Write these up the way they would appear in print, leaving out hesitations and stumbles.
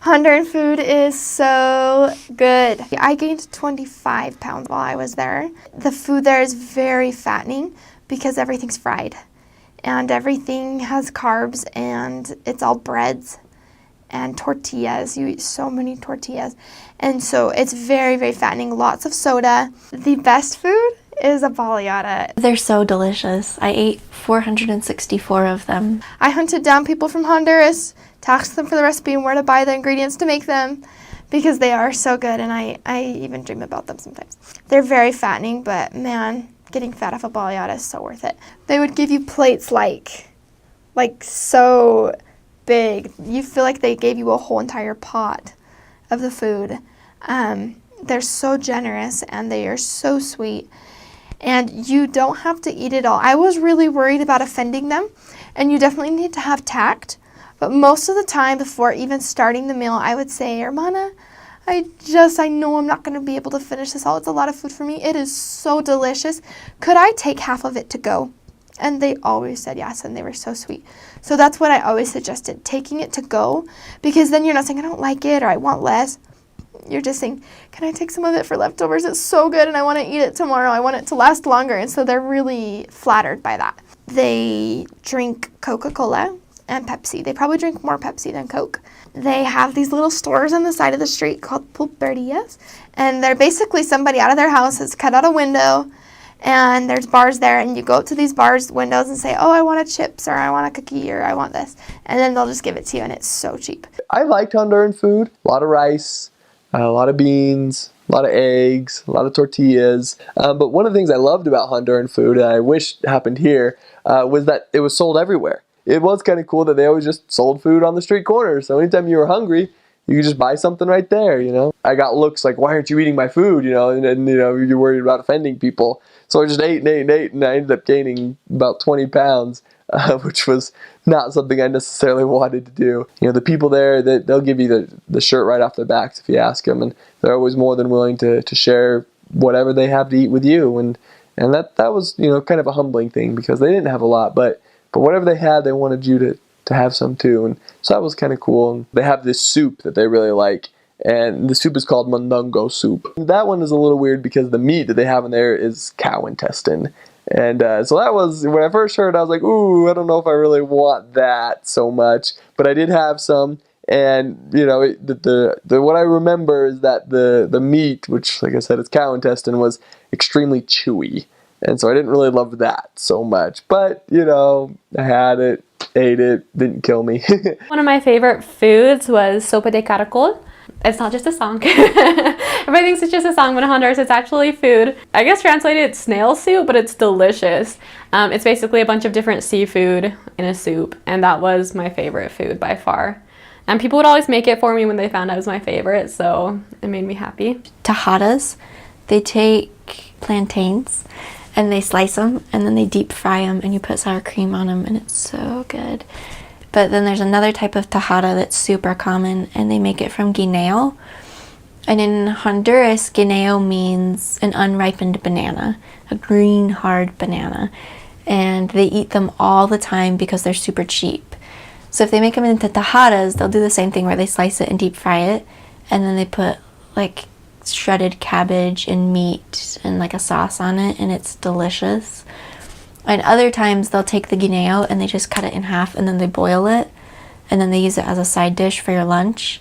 Honduran food is so good. I gained 25 pounds while I was there. The food there is very fattening because everything's fried and everything has carbs and it's all breads and tortillas. You eat so many tortillas. And so it's very, very fattening. Lots of soda. The best food is a baleada. They're so delicious. I ate 464 of them. I hunted down people from Honduras, tasked them for the recipe and where to buy the ingredients to make them because they are so good, and I even dream about them sometimes. They're very fattening, but man, getting fat off a baleada is so worth it. They would give you plates like so big. You feel like they gave you a whole entire pot of the food. They're so generous and they are so sweet. And you don't have to eat it all. I was really worried about offending them, and you definitely need to have tact. But most of the time, before even starting the meal, I would say, Hermana, I know I'm not going to be able to finish this all. It's a lot of food for me. It is so delicious. Could I take half of it to go? And they always said yes, and they were so sweet. So that's what I always suggested, taking it to go, because then you're not saying, I don't like it or I want less. You're just saying, can I take some of it for leftovers? It's so good and I want to eat it tomorrow. I want it to last longer. And so they're really flattered by that. They drink Coca-Cola and Pepsi. They probably drink more Pepsi than Coke. They have these little stores on the side of the street called pulperias. And they're basically somebody out of their house has cut out a window and there's bars there. And you go up to these bars windows and say, oh, I want a chips or I want a cookie or I want this. And then they'll just give it to you and it's so cheap. I liked Honduran food. A lot of rice. A lot of beans, a lot of eggs, a lot of tortillas. But one of the things I loved about Honduran food, and I wish happened here, was that it was sold everywhere. It was kind of cool that they always just sold food on the street corner. So anytime you were hungry, you could just buy something right there, you know. I got looks like, why aren't you eating my food, you know, and you know, you're worried about offending people. So I just ate, and I ended up gaining about 20 pounds, which was not something I necessarily wanted to do. You know, the people there, they'll give you the shirt right off their backs if you ask them, and they're always more than willing to share whatever they have to eat with you. And that was, you know, kind of a humbling thing because they didn't have a lot, but whatever they had, they wanted you to have some too. And so that was kind of cool. And they have this soup that they really like, and the soup is called Mandungo Soup. That one is a little weird because the meat that they have in there is cow intestine. And so that was, when I first heard it, I was like, ooh, I don't know if I really want that so much. But I did have some, and, you know, what I remember is that the meat, which, like I said, is cow intestine, was extremely chewy. And so I didn't really love that so much. But, you know, I had it, ate it, didn't kill me. One of my favorite foods was Sopa De Caracol. It's not just a song. Everybody thinks it's just a song, but in Honduras it's actually food. I guess translated it's snail soup, but it's delicious. It's basically a bunch of different seafood in a soup, and that was my favorite food by far. And people would always make it for me when they found out it was my favorite, so it made me happy. Tajadas, they take plantains and they slice them and then they deep fry them and you put sour cream on them and it's so good. But then there's another type of tajada that's super common, and they make it from guineo. And in Honduras, guineo means an unripened banana, a green, hard banana. And they eat them all the time because they're super cheap. So if they make them into tajadas, they'll do the same thing where they slice it and deep fry it. And then they put like shredded cabbage and meat and like a sauce on it, and it's delicious. And other times they'll take the guineo and they just cut it in half and then they boil it and then they use it as a side dish for your lunch,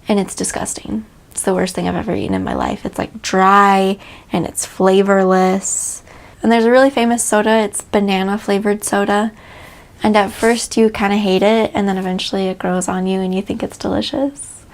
and it's disgusting. It's the worst thing I've ever eaten in my life. It's like dry and it's flavorless. And there's a really famous soda, it's banana flavored soda, and at first you kind of hate it and then eventually it grows on you and you think it's delicious.